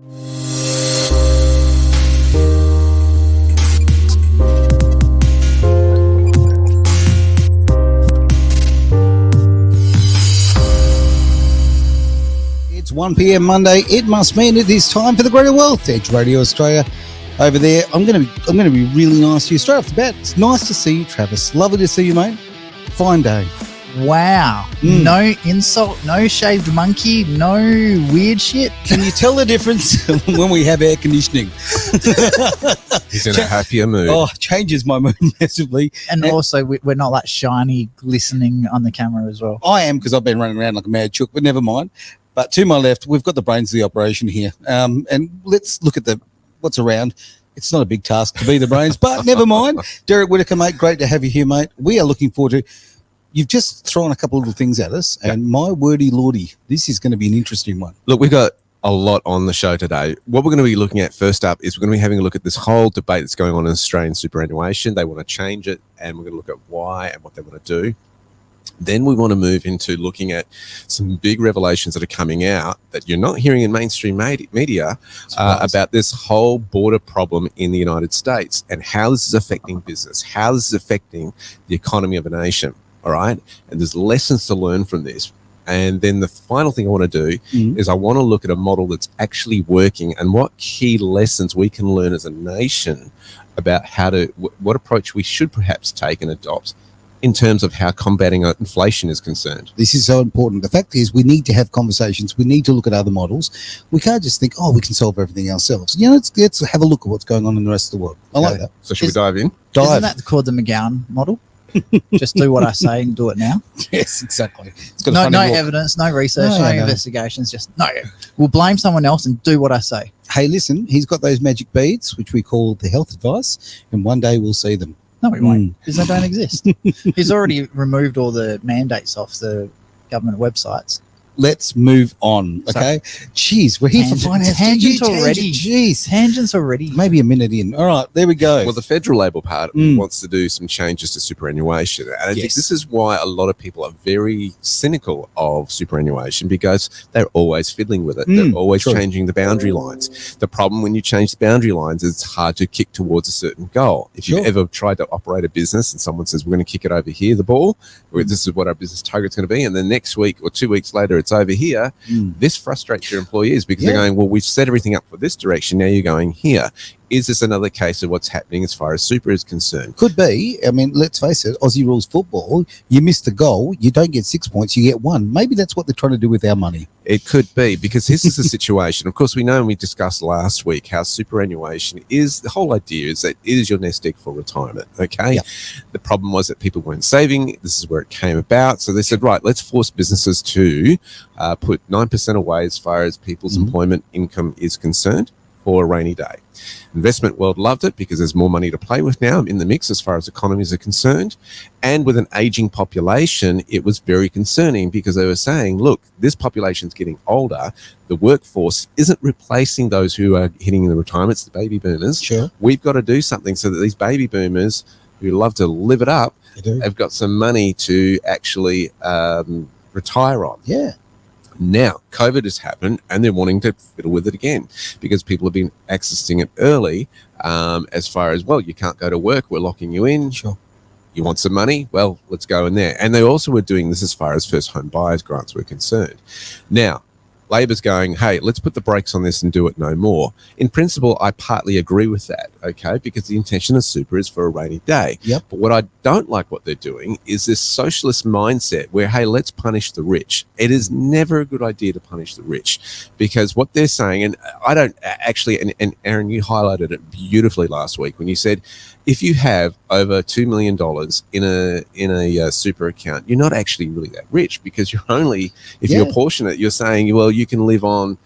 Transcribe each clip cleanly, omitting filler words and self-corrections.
It's 1 p.m. Monday. It must mean it is time for the Greater Wealth Edge Radio Australia. Over there, I'm going to be really nice to you straight off the bat. It's nice to see you, Travis. Lovely to see you, mate. Fine day. Wow. No insult, no shaved monkey, no weird shit. Can you tell the difference when we have air conditioning? He's in a happier mood. Oh, changes my mood massively. And also, we're not that shiny, glistening on the camera as well. I am, because I've been running around like a mad chook, but never mind. But to my left, we've got the brains of the operation here. And let's look at what's around. It's not a big task to be the brains, but never mind. Derek Whittaker, mate, great to have you here, mate. We are looking forward to... You've just thrown a couple of little things at us, and my wordy lordy, this is going to be an interesting one. Look, we've got a lot on the show today. What we're going to be looking at first up is we're going to be having a look at this whole debate that's going on in Australian superannuation. They want to change it, and we're going to look at why and what they want to do. Then we want to move into looking at some big revelations that are coming out that you're not hearing in mainstream media about this whole border problem in the United States and how this is affecting business, how this is affecting the economy of a nation. All right. And there's lessons to learn from this. And then the final thing I want to do is I want to look at a model that's actually working and what key lessons we can learn as a nation about what approach we should perhaps take and adopt in terms of how combating inflation is concerned. This is so important. The fact is, we need to have conversations. We need to look at other models. We can't just think, we can solve everything ourselves. Let's have a look at what's going on in the rest of the world. I like that. So should we dive in? Isn't that called the McGowan model? Just do what I say and do it now. Yes, exactly. It's got no evidence, no research, no investigations. Just we'll blame someone else and do what I say. Hey, listen, he's got those magic beads, which we call the health advice, and one day we'll see them. No, we won't, because they don't exist. He's already removed all the mandates off the government websites. Let's move on, okay? Jeez, we're here for finance. Tangents already. Jeez. Tangents already. Maybe a minute in. All right, there we go. Well, the federal Labor Party wants to do some changes to superannuation. And I think this is why a lot of people are very cynical of superannuation, because they're always fiddling with it. They're always changing the boundary lines. The problem when you change the boundary lines is it's hard to kick towards a certain goal. If you've ever tried to operate a business and someone says, we're going to kick it over here, the ball, this is what our business target's going to be, and then next week or 2 weeks later it's over here, this frustrates your employees because they're going, well, we've set everything up for this direction, now you're going here. Is this another case of what's happening as far as super is concerned? Could be. I mean, let's face it, Aussie rules football, you miss the goal, you don't get 6 points, you get 1. Maybe that's what they're trying to do with our money. It could be, because this is the situation. Of course, we know, and we discussed last week, how superannuation is, the whole idea is that it is your nest egg for retirement, okay? Yep. The problem was that people weren't saving. This is where it came about. So they said, right, let's force businesses to put 9% away as far as people's employment income is concerned for a rainy day. Investment world loved it because there's more money to play with now in the mix as far as economies are concerned. And with an aging population, it was very concerning because they were saying, look, this population's getting older. The workforce isn't replacing those who are hitting the retirements, the baby boomers. Sure. We've got to do something so that these baby boomers who love to live it up have got some money to actually retire on. Yeah. Now, COVID has happened and they're wanting to fiddle with it again because people have been accessing it early as far as, well, you can't go to work, we're locking you in. Sure. You want some money? Well, let's go in there. And they also were doing this as far as first home buyers grants were concerned. Now, Labor's going, hey, let's put the brakes on this and do it no more. In principle, I partly agree with that, okay, because the intention of super is for a rainy day. Yep. But what I don't like what they're doing is this socialist mindset where, hey, let's punish the rich. It is never a good idea to punish the rich because what they're saying, and I don't actually, and Aaron, you highlighted it beautifully last week when you said, if you have over $2 million in a super account, you're not actually really that rich because you're only, if you apportion it, you're saying, well, you can live on,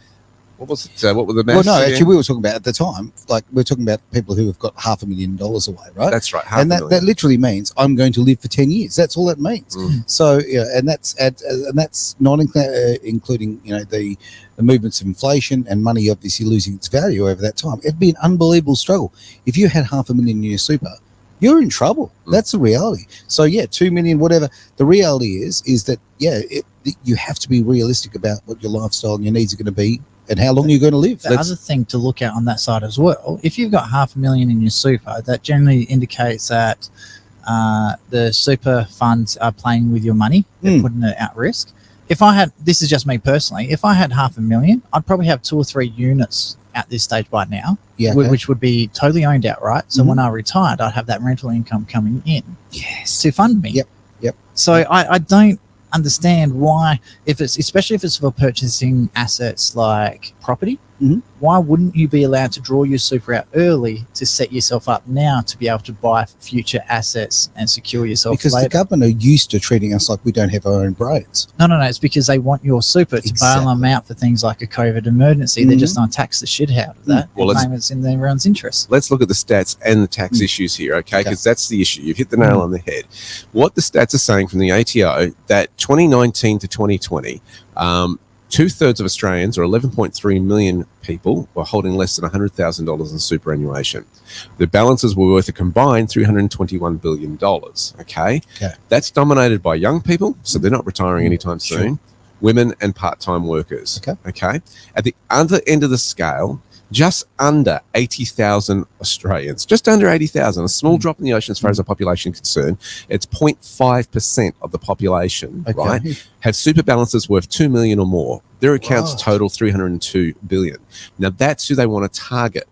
what was it? What were the maths? Well, no, actually, we were talking about at the time, like we're talking about people who have got $500,000 away, right? That's right. And that literally means I'm going to live for 10 years. That's all that means. So, and that's not including, the movements of inflation and money obviously losing its value over that time. It'd be an unbelievable struggle. If you had $500,000 in your super, you're in trouble. That's the reality. So 2 million, whatever. The reality is that, you have to be realistic about what your lifestyle and your needs are going to be and how long you're going to live. The other thing to look at on that side as well, if you've got $500,000 in your super, that generally indicates that the super funds are playing with your money. They're putting it at risk. If I had, this is just me personally, if I had $500,000, I'd probably have 2 or 3 units at this stage by now, which would be totally owned outright. So when I retired, I'd have that rental income coming in to fund me. Yep. So I don't understand why, especially if it's for purchasing assets like property, why wouldn't you be allowed to draw your super out early to set yourself up now to be able to buy future assets and secure yourself because later? the government are used to treating us like we don't have our own brains. No, it's because they want your super to bail them out for things like a COVID emergency. They're just going to tax the shit out of that. Well, it's in everyone's interest. Let's look at the stats and the tax issues here, okay? Because that's the issue. You've hit the nail on the head. What the stats are saying from the ATO, that 2019 to 2020, 2/3 of Australians, or 11.3 million people, were holding less than $100,000 in superannuation. The balances were worth a combined $321 billion, okay? That's dominated by young people, so they're not retiring anytime soon, women and part-time workers, okay? At the other end of the scale, just under 80,000 Australians, just under 80,000, a small drop in the ocean as far as the population is concerned. It's 0.5% of the population, right, have super balances worth 2 million or more. Their accounts total 302 billion. Now that's who they want to target.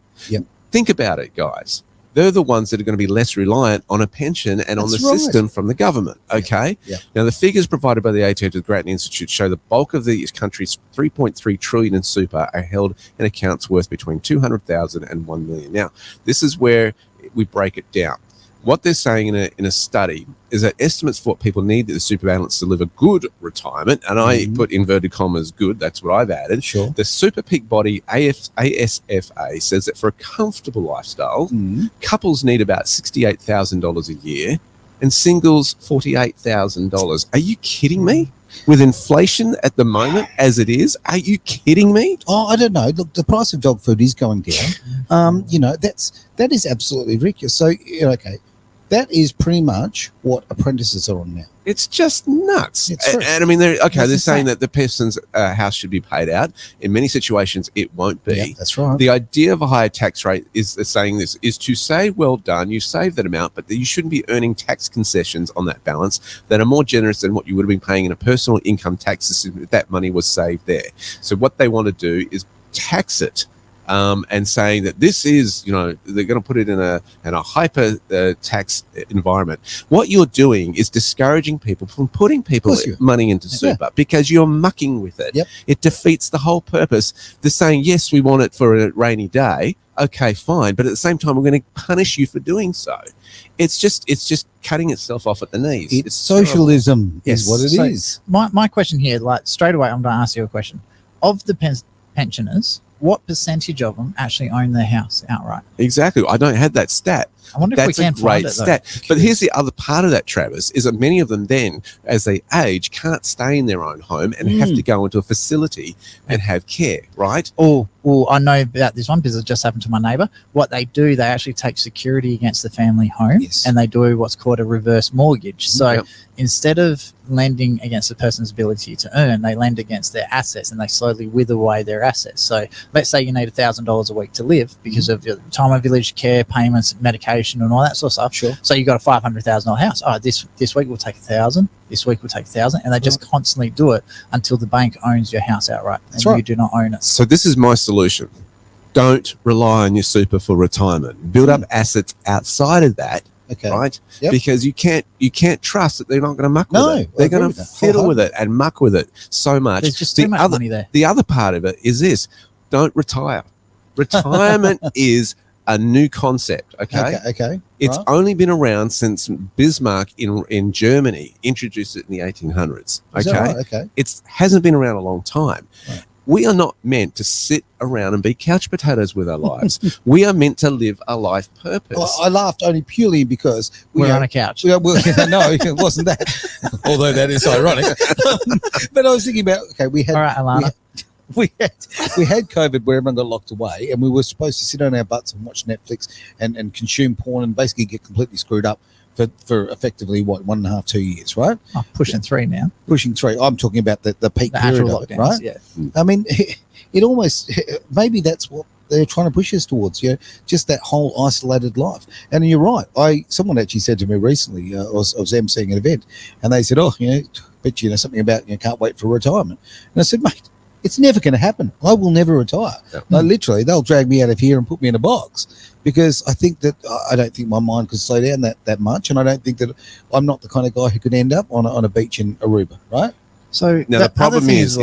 Think about it, guys. They're the ones that are going to be less reliant on a pension and on the system from the government, okay? Now, the figures provided by the ATO to the Grattan Institute show the bulk of the country's 3.3 trillion in super are held in accounts worth between 200,000 and 1 million. Now, this is where we break it down. What they're saying in a study is that estimates for what people need the super balance to live a good retirement, and I put inverted commas good, that's what I've added. The Super Peak Body ASFA says that for a comfortable lifestyle, couples need about $68,000 a year and singles $48,000. Are you kidding me? With inflation at the moment as it is, are you kidding me? Oh, I don't know. Look, the price of dog food is going down. That is absolutely ridiculous. So, okay, that is pretty much what apprentices are on now. It's just nuts. And I mean, they're saying that the person's house should be paid out. In many situations, it won't be. Yeah, that's right. The idea of a higher tax rate is saying this is to say, well done, you saved that amount, but you shouldn't be earning tax concessions on that balance that are more generous than what you would have been paying in a personal income tax system if that money was saved there. So what they want to do is tax it. And saying that this is, they're going to put it in a hyper tax environment. What you're doing is discouraging people from putting money into super because you're mucking with it. It defeats the whole purpose. They're saying, yes, we want it for a rainy day. Okay, fine. But at the same time, we're going to punish you for doing so. It's just cutting itself off at the knees. It's socialism is what it is. My question here, like straight away, I'm going to ask you a question. Of the pensioners, what percentage of them actually own their house outright? Exactly. I don't have that stat. I wonder if we can find it, though. That's a great stat. But here's the other part of that, Travis, is that many of them then, as they age, can't stay in their own home and have to go into a facility and have care, right? Well, I know about this one because it just happened to my neighbour. What they do, they actually take security against the family home and they do what's called a reverse mortgage. So instead of lending against the person's ability to earn, they lend against their assets and they slowly wither away their assets. So let's say you need $1,000 a week to live because of your retirement village, care payments, medication and all that sort of stuff. So you got a $500,000 house. Oh, this week we'll take 1,000. This week we'll take 1,000, and they just constantly do it until the bank owns your house outright and you do not own it. So this is my solution. Don't rely on your super for retirement. Build up assets outside of that. Right? Because you can't trust that they're not going to muck with it. They're going to fiddle with it and muck with it so much. There's just too much money there. The other part of it is this: don't retire. Retirement is a new concept. It's only been around since Bismarck in Germany introduced it in the 1800s. It hasn't been around a long time. We are not meant to sit around and be couch potatoes with our lives. We are meant to live a life purpose. Well, I laughed only purely because we're on a couch. No, it wasn't that. Although that is ironic. But I was thinking about, we had... All right, Alana. We had COVID where everyone got locked away and we were supposed to sit on our butts and watch Netflix and consume porn and basically get completely screwed up for effectively what 1.5, 2 years, right? Oh, pushing 3 now. Pushing 3. I'm talking about the peak The period actual of it, lockdowns, right? yeah. I mean, it almost maybe that's what they're trying to push us towards, just that whole isolated life. And you're right. Someone actually said to me recently, I was emceeing an event, and they said, "Oh, bet something about can't wait for retirement." And I said, "Mate, it's never going to happen. I will never retire. Like, literally, they'll drag me out of here and put me in a box." Because I think that I don't think my mind could slow down that much, and I don't think that I'm not the kind of guy who could end up on a beach in Aruba, right? So now the problem is,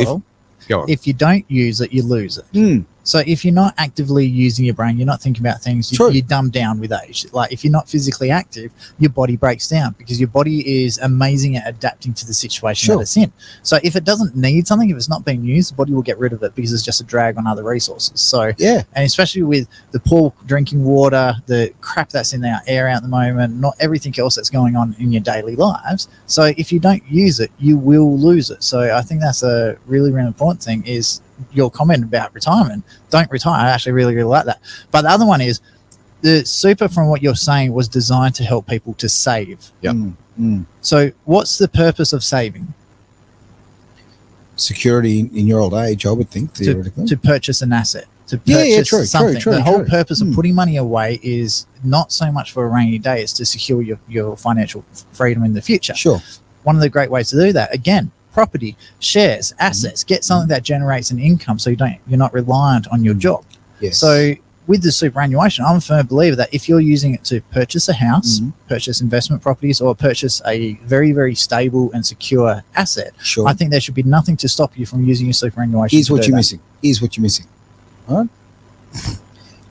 if you don't use it, you lose it. So if you're not actively using your brain, you're not thinking about things, you dumb down with age. Like if you're not physically active, your body breaks down because your body is amazing at adapting to the situation that it's in. So if it doesn't need something, if it's not being used, the body will get rid of it because it's just a drag on other resources. So and especially with the poor drinking water, the crap that's in our air at the moment, not everything else that's going on in your daily lives. So if you don't use it, you will lose it. So I think that's a really, really important thing is your comment about retirement. Don't retire. I actually really, really like that. But the other one is the super, from what you're saying, was designed to help people to save. So what's the purpose of saving? Security in your old age, I would think, theoretically. To purchase an asset. To purchase something. The whole purpose of putting money away is not so much for a rainy day, it's to secure your financial freedom in the future. Sure. One of the great ways to do that, again, property, shares, assets, get something that generates an income so you're not reliant on your job. Yes. So with the superannuation, I'm a firm believer that if you're using it to purchase a house, purchase investment properties, or purchase a very, very stable and secure asset, I think there should be nothing to stop you from using your superannuation. Here's what you're missing. Right?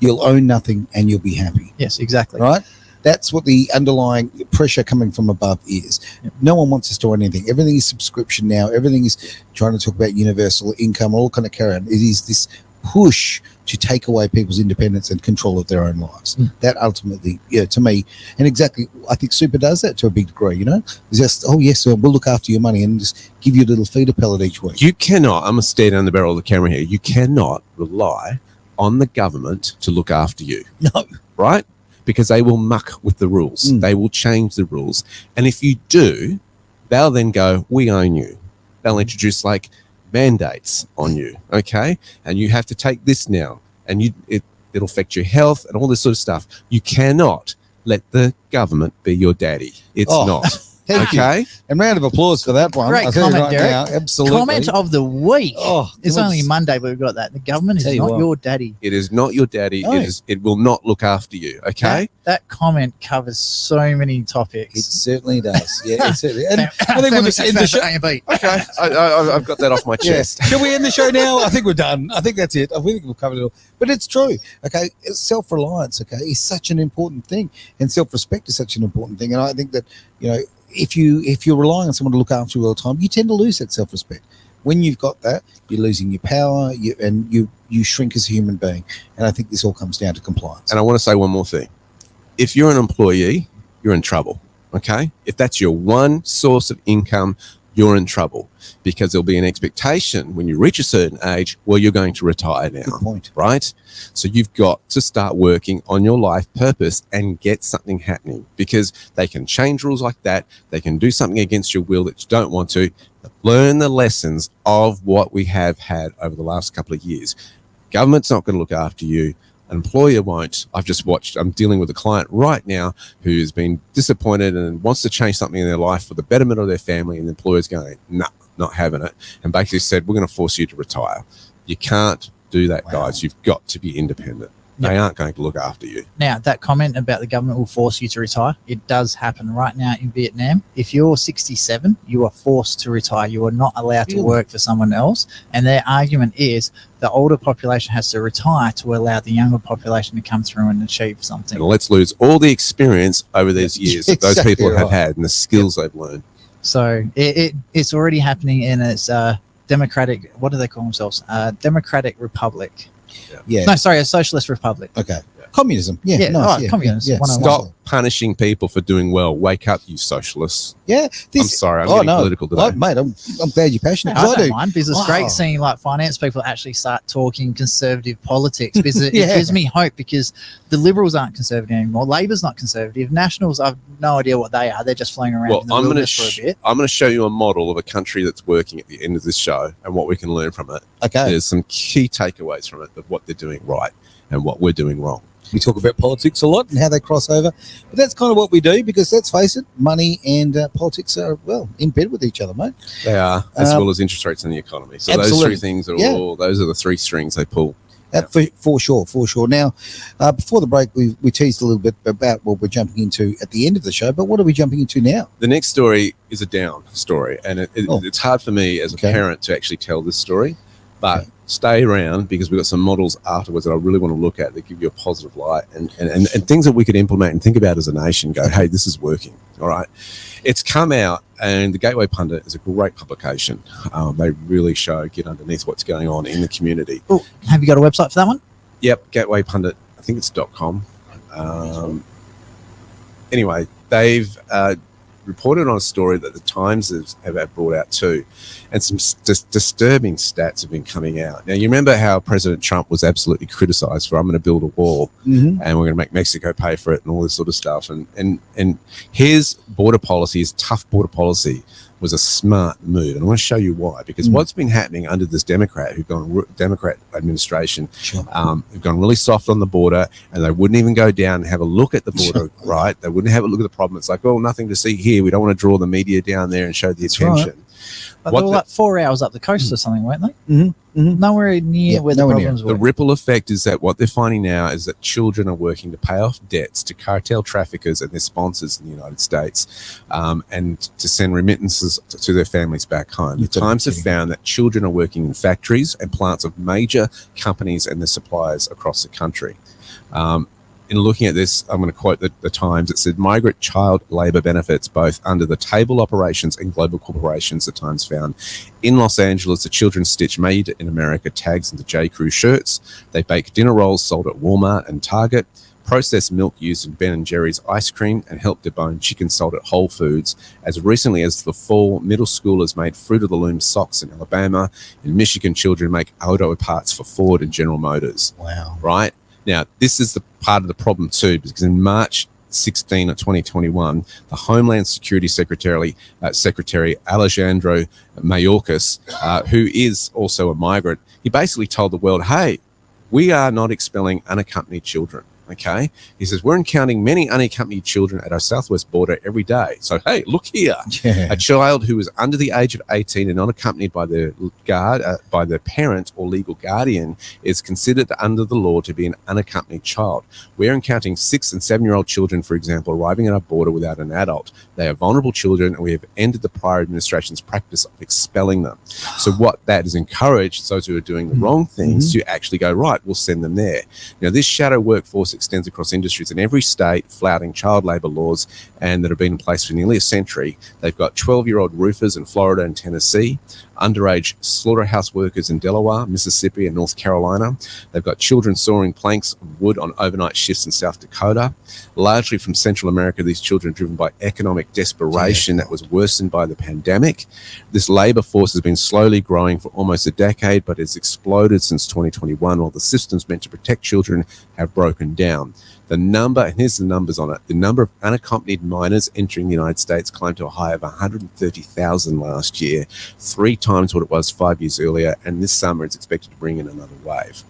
You'll own nothing and you'll be happy. Yes, exactly. Right? That's what the underlying pressure coming from above is. No one wants us to own anything. Everything is subscription now. Everything is trying to talk about universal income, all kind of carry on. It is this push to take away people's independence and control of their own lives. That ultimately, to me, and exactly, I think super does that to a big degree, It's just, oh, yes, we'll look after your money and just give you a little feeder pellet each week. You cannot, I'm going to stare down the barrel of the camera here, you cannot rely on the government to look after you. No. Right? Because they will muck with the rules. They will change the rules. And if you do, they'll then go, we own you. They'll introduce like mandates on you, okay? And you have to take this now. And it'll affect your health and all this sort of stuff. You cannot let the government be your daddy. It's not. Okay. And round of applause for that one. Great comment, Derek. Now, absolutely. Comment of the week. Oh, it's only Monday, but we've got that. The government is not your daddy. It is not your daddy. No. It will not look after you. Okay. That comment covers so many topics. It certainly does. Yeah, it certainly. And I think we'll just end the show. Okay. I've got that off my chest. Shall we end the show now? I think we're done. I think that's it. I think we've covered it all. But it's true. Okay. Self-reliance, is such an important thing. And self-respect is such an important thing. And I think that, if you're relying on someone to look after you all the time, you tend to lose that self-respect. When you've got that, you're losing your power, and you shrink as a human being. And I think this all comes down to compliance. And I want to say one more thing. If you're an employee, you're in trouble, okay? If that's your one source of income, you're in trouble because there'll be an expectation when you reach a certain age, well, you're going to retire now. Good point. Right? So you've got to start working on your life purpose and get something happening because they can change rules like that. They can do something against your will that you don't want to. Learn the lessons of what we have had over the last couple of years. Government's not going to look after you. An employer won't. I'm dealing with a client right now who's been disappointed and wants to change something in their life for the betterment of their family, and the employer's going, no, not having it, and basically said, we're going to force you to retire. You can't do that, guys. You've got to be independent. They aren't going to look after you. Now, that comment about the government will force you to retire, it does happen right now in Vietnam. If you're 67, you are forced to retire. You are not allowed to work for someone else. And their argument is the older population has to retire to allow the younger population to come through and achieve something. And let's lose all the experience over these years that those people have had and the skills they've learned. So it's already happening in its democratic, what do they call themselves? Democratic Republic. Yeah. No, sorry, a socialist republic. Okay. Communism. Yeah. Nice. Communism. Yeah. Stop punishing people for doing well. Wake up, you socialists. Yeah. I'm sorry. I'm getting political today. Mate, I'm glad you're passionate. I don't mind, because it's great seeing like finance people actually start talking conservative politics, because it gives me hope, because the Liberals aren't conservative anymore. Labor's not conservative. Nationals, I've no idea what they are. They're just flying around in the wilderness for a bit. I'm going to show you a model of a country that's working at the end of this show and what we can learn from it. Okay. There's some key takeaways from it of what they're doing right and what we're doing wrong. We talk about politics a lot and how they cross over, but that's kind of what we do, because let's face it, money and politics are, well, in bed with each other, mate. They are, as well as interest rates in the economy. So those three things are those are the three strings they pull. For sure. Now, before the break, we teased a little bit about what we're jumping into at the end of the show, but what are we jumping into now? The next story is a down story, and it's hard for me as a parent to actually tell this story, but stay around, because we've got some models afterwards that I really want to look at that give you a positive light and things that we could implement and think about as a nation. Go, hey, this is working. All right. It's come out, and the Gateway Pundit is a great publication. They really get underneath what's going on in the community. Oh, have you got a website for that one? Yep, Gateway Pundit. I think it's .com. Anyway, they've reported on a story that the Times have brought out too, and some disturbing stats have been coming out. Now, you remember how President Trump was absolutely criticized for, I'm going to build a wall and we're going to make Mexico pay for it and all this sort of stuff. And his border policy, his tough border policy, was a smart move, and I want to show you why. Because what's been happening under this Democrat administration, who've gone really soft on the border, and they wouldn't even go down and have a look at the border, right? They wouldn't have a look at the problem. It's like, oh, nothing to see here. We don't want to draw the media down there and show the attention. Right. But they were like 4 hours up the coast or something, weren't they? Nowhere near where the problems were. The ripple effect is that what they're finding now is that children are working to pay off debts to cartel traffickers and their sponsors in the United States, and to send remittances to their families back home. The Times have found that children are working in factories and plants of major companies and their suppliers across the country. In looking at this, I'm going to quote the Times. It said, migrant child labour benefits both under the table operations and global corporations, the Times found. In Los Angeles, the children stitch made in America tags into J. Crew shirts. They bake dinner rolls sold at Walmart and Target, processed milk used in Ben & Jerry's ice cream, and help debone chicken sold at Whole Foods. As recently as the fall, middle schoolers made Fruit of the Loom socks in Alabama. In Michigan, children make auto parts for Ford and General Motors. Wow. Right? Now, this is the part of the problem too, because in March 16 of 2021, the Homeland Security Secretary Alejandro Mayorkas, who is also a migrant, he basically told the world, hey, we are not expelling unaccompanied children. Okay, he says, we're encountering many unaccompanied children at our southwest border every day. So, hey, look here. A child who is under the age of 18 and not accompanied by their by their parent or legal guardian is considered under the law to be an unaccompanied child. We're encountering 6 and 7-year-old children, for example, arriving at our border without an adult. They are vulnerable children, and we have ended the prior administration's practice of expelling them. So what that has encouraged those who are doing the wrong things to actually go, right, we'll send them there. Now, this shadow workforce extends across industries in every state, flouting child labour laws and that have been in place for nearly a century. They've got 12-year-old roofers in Florida and Tennessee, underage slaughterhouse workers in Delaware, Mississippi, and North Carolina. They've got children sawing planks of wood on overnight shifts in South Dakota. Largely from Central America, these children are driven by economic desperation that was worsened by the pandemic. This labour force has been slowly growing for almost a decade, but has exploded since 2021, while the systems meant to protect children have broken down. The number, and here's the numbers on it, the number of unaccompanied minors entering the United States climbed to a high of 130,000 last year, 3 times what it was 5 years earlier, and this summer it's expected to bring in another wave.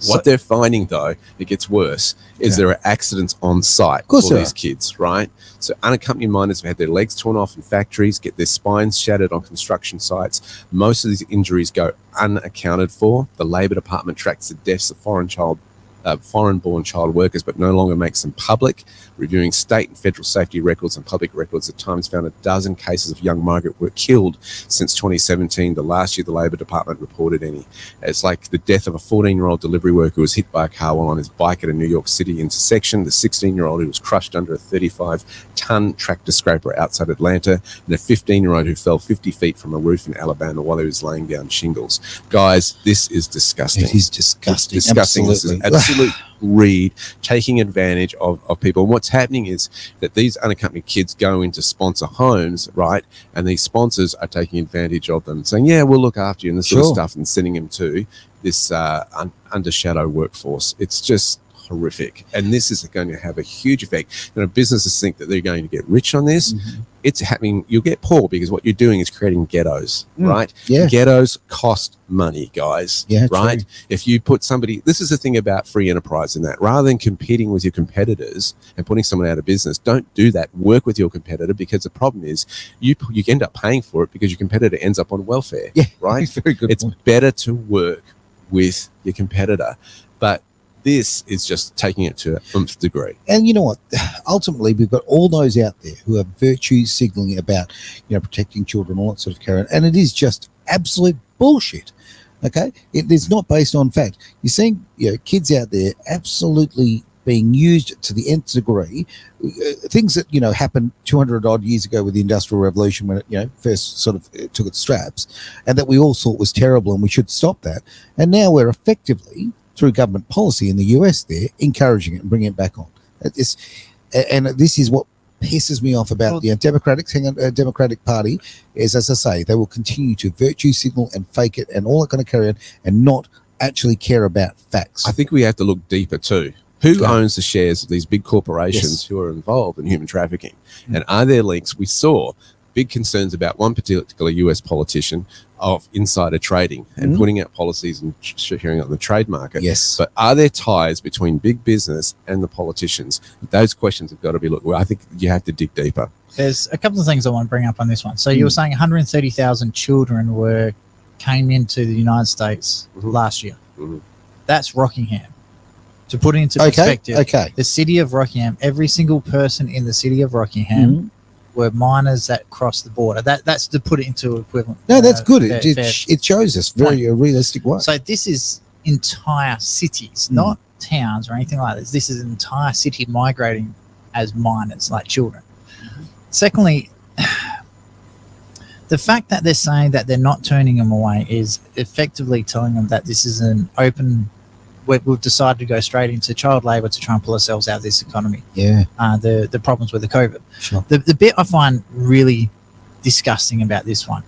What they're finding, though, it gets worse, is there are accidents on site for these kids, right? So unaccompanied minors have had their legs torn off in factories, get their spines shattered on construction sites. Most of these injuries go unaccounted for. The Labor Department tracks the deaths of foreign-born child workers, but no longer makes them public. Reviewing state and federal safety records and public records, the Times found a dozen cases of young migrants were killed since 2017, the last year the Labor Department reported any. It's like the death of a 14-year-old delivery worker who was hit by a car while on his bike at a New York City intersection, the 16-year-old who was crushed under a 35-ton tractor scraper outside Atlanta, and a 15-year-old who fell 50 feet from a roof in Alabama while he was laying down shingles. Guys, this is disgusting. It is disgusting. It's disgusting. This is absolutely absolute greed, taking advantage of people. And what's happening is that these unaccompanied kids go into sponsor homes, right? And these sponsors are taking advantage of them, saying, yeah, we'll look after you and this sort of stuff, and sending them to this under shadow workforce. It's just horrific. And this is going to have a huge effect. Businesses think that they're going to get rich on this. It's happening. You'll get poor because what you're doing is creating ghettos, right? Yeah. Ghettos cost money, guys. Yeah, right? True. If you put somebody, this is the thing about free enterprise in that, rather than competing with your competitors and putting someone out of business, don't do that. Work with your competitor, because the problem is you end up paying for it because your competitor ends up on welfare. Yeah, right? Very good. It's better to work with your competitor. But this is just taking it to an nth degree. And you know what? Ultimately, we've got all those out there who are virtue signaling about, protecting children, all that sort of carry. And it is just absolute bullshit. Okay, it is not based on fact. You're seeing, kids out there absolutely being used to the nth degree. Things that happened 200 odd years ago with the Industrial Revolution, when it first sort of took its straps, and that we all thought was terrible and we should stop that. And now we're effectively, through government policy in the US, there encouraging it and bringing it back on. And this is what pisses me off about the Democratic Party is, as I say, they will continue to virtue signal and fake it and all that kind of carry on, and not actually care about facts. I think we have to look deeper too. Who owns the shares of these big corporations who are involved in human trafficking? And are there links? We saw big concerns about one particular US politician of insider trading and putting out policies and sharing on the trade market. Yes. But are there ties between big business and the politicians? Those questions have got to be looked. Well, I think you have to dig deeper. There's a couple of things I want to bring up on this one. So you were saying 130,000 children came into the United States last year. That's Rockingham. To put it into perspective, the city of Rockingham, every single person in the city of Rockingham were minors that crossed the border. That's to put it into equivalent. No, that's good. It shows us a realistic way. So this is entire cities, not towns or anything like this. This is an entire city migrating as minors, like children. Secondly, the fact that they're saying that they're not turning them away is effectively telling them that this is an open. We've decided to go straight into child labour to try and pull ourselves out of this economy. Yeah. The problems with the COVID. Sure. The bit I find really disgusting about this one,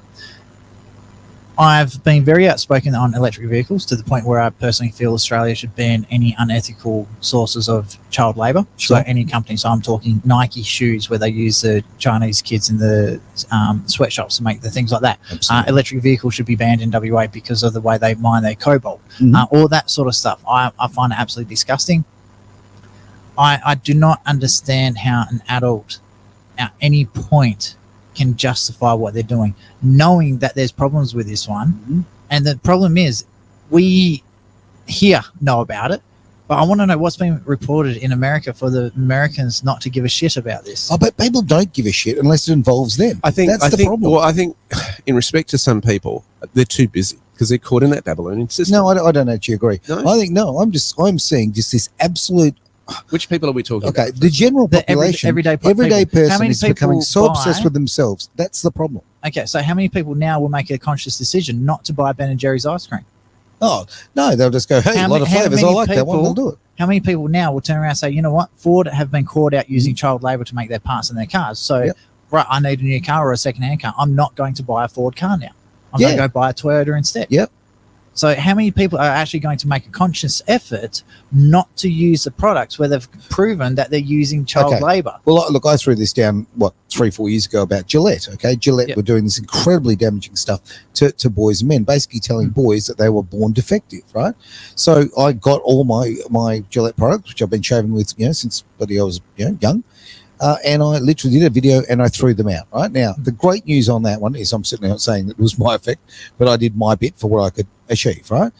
I've been very outspoken on electric vehicles to the point where I personally feel Australia should ban any unethical sources of child labour. Sure. So any company, so I'm talking Nike shoes where they use the Chinese kids in the sweatshops to make the things like that. Electric vehicles should be banned in WA because of the way they mine their cobalt. All that sort of stuff. I find it absolutely disgusting. I do not understand how an adult at any point can justify what they're doing, knowing that there's problems with this one. And the problem is we here know about it, but I want to know what's been reported in America for the Americans not to give a shit about this. But people don't give a shit unless it involves them. I think that's the problem. Well, I think in respect to some people, they're too busy because they're caught in that Babylonian system. No, I don't actually agree. No? I think I'm seeing just this absolute. Which people are we talking about? Okay, the general population, everyday person is becoming so obsessed with themselves. That's the problem. Okay, so how many people now will make a conscious decision not to buy Ben & Jerry's ice cream? Oh, no, they'll just go, hey, a lot of flavours, I like that one, they'll do it. How many people now will turn around and say, you know what, Ford have been caught out using child labour to make their parts in their cars. So, right, I need a new car or a second-hand car. I'm not going to buy a Ford car now. I'm going to go buy a Toyota instead. Yep. So how many people are actually going to make a conscious effort not to use the products where they've proven that they're using child labour? Well, look, I threw this down, 3-4 years ago about Gillette, okay? Gillette were doing this incredibly damaging stuff to boys and men, basically telling boys that they were born defective, right? So I got all my Gillette products, which I've been shaving with, since I was young. And I literally did a video and I threw them out, right? Now, the great news on that one is I'm certainly not saying that it was my effect, but I did my bit for what I could achieve, right?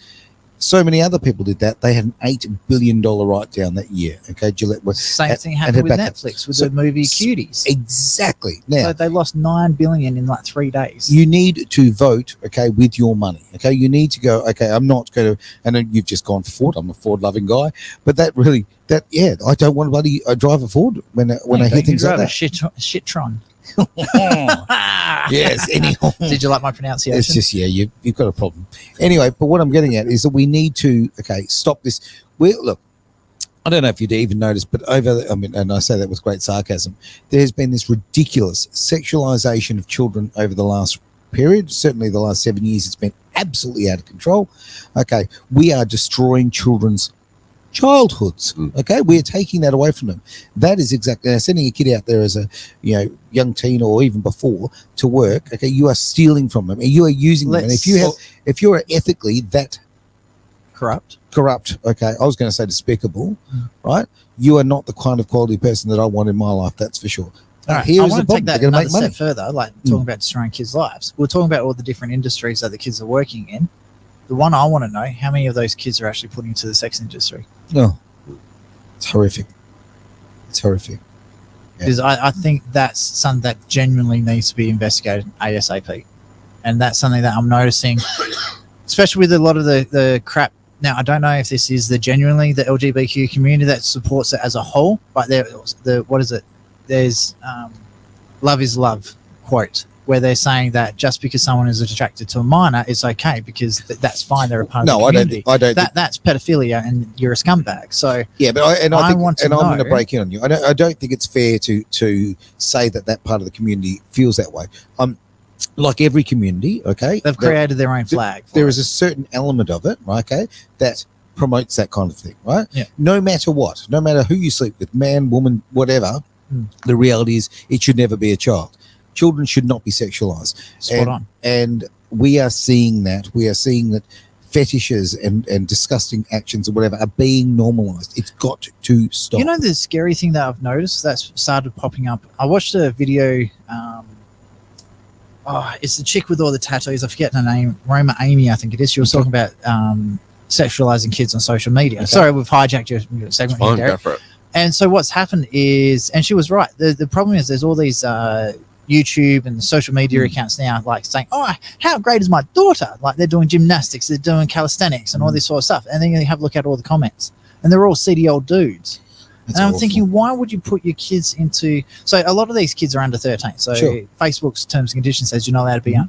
So many other people did that. They had an $8 billion write-down that year, okay? Gillette was... Same thing happened with Netflix with the movie Cuties. Exactly. Now, so they lost $9 billion in 3 days. You need to vote, okay, with your money, okay? You need to go, okay, I'm not going to... And then you've just gone for Ford. I'm a Ford-loving guy. But that really... I don't want to drive a Ford when I hear things like that. Shitron. Yes. Anyhow, did you like my pronunciation? It's just you've got a problem. Anyway, but what I'm getting at is that we need to stop this. Look, I don't know if you'd even noticed, but and I say that with great sarcasm, there's been this ridiculous sexualization of children over the last period. Certainly the last 7 years, it's been absolutely out of control. Okay, we are destroying children's childhoods. Okay, we're taking that away from them. That is exactly sending a kid out there as a young teen or even before to work. Okay, you are stealing from them and you are using them. And if you are ethically that corrupt, okay, I was going to say despicable, right? You are not the kind of quality person that I want in my life, that's for sure. Right. Here's I want the to take problem. that They're going to another make money. step further, like talking about destroying kids' lives. We're talking about all the different industries that the kids are working in. The one I want to know, how many of those kids are actually put into the sex industry? No, it's horrific. It's horrific. Because I think that's something that genuinely needs to be investigated ASAP. And that's something that I'm noticing, especially with a lot of the crap. Now, I don't know if this is genuinely the LGBTQ community that supports it as a whole, but what is it? There's love is love quote, where they're saying that just because someone is attracted to a minor, it's okay because that's fine. They're a part of the community. I don't. That's pedophilia, and you're a scumbag. So yeah, but I'm going to break in on you. I don't think it's fair to say that part of the community feels that way. Like every community, okay, they've created their own flag. There is a certain element of it, right, okay, that promotes that kind of thing, right? Yeah. No matter what, no matter who you sleep with, man, woman, whatever, the reality is it should never be a child. Children should not be sexualized. Spot on. And we are seeing that. We are seeing that fetishes and disgusting actions or whatever are being normalized. It's got to stop. You know the scary thing that I've noticed that's started popping up? I watched a video. It's the chick with all the tattoos. I forget her name. Roma Amy, I think it is. She was talking about sexualizing kids on social media. Okay. Sorry, we've hijacked your segment here, Derek. Go for it. And so what's happened is, and she was right, the problem is there's all these YouTube and social media accounts now like saying, oh, how great is my daughter? Like they're doing gymnastics, they're doing calisthenics and all this sort of stuff. And then you have a look at all the comments and they're all seedy old dudes. That's awful. Thinking, why would you put your kids into... So a lot of these kids are under 13. So sure. Facebook's terms and conditions says you're not allowed to be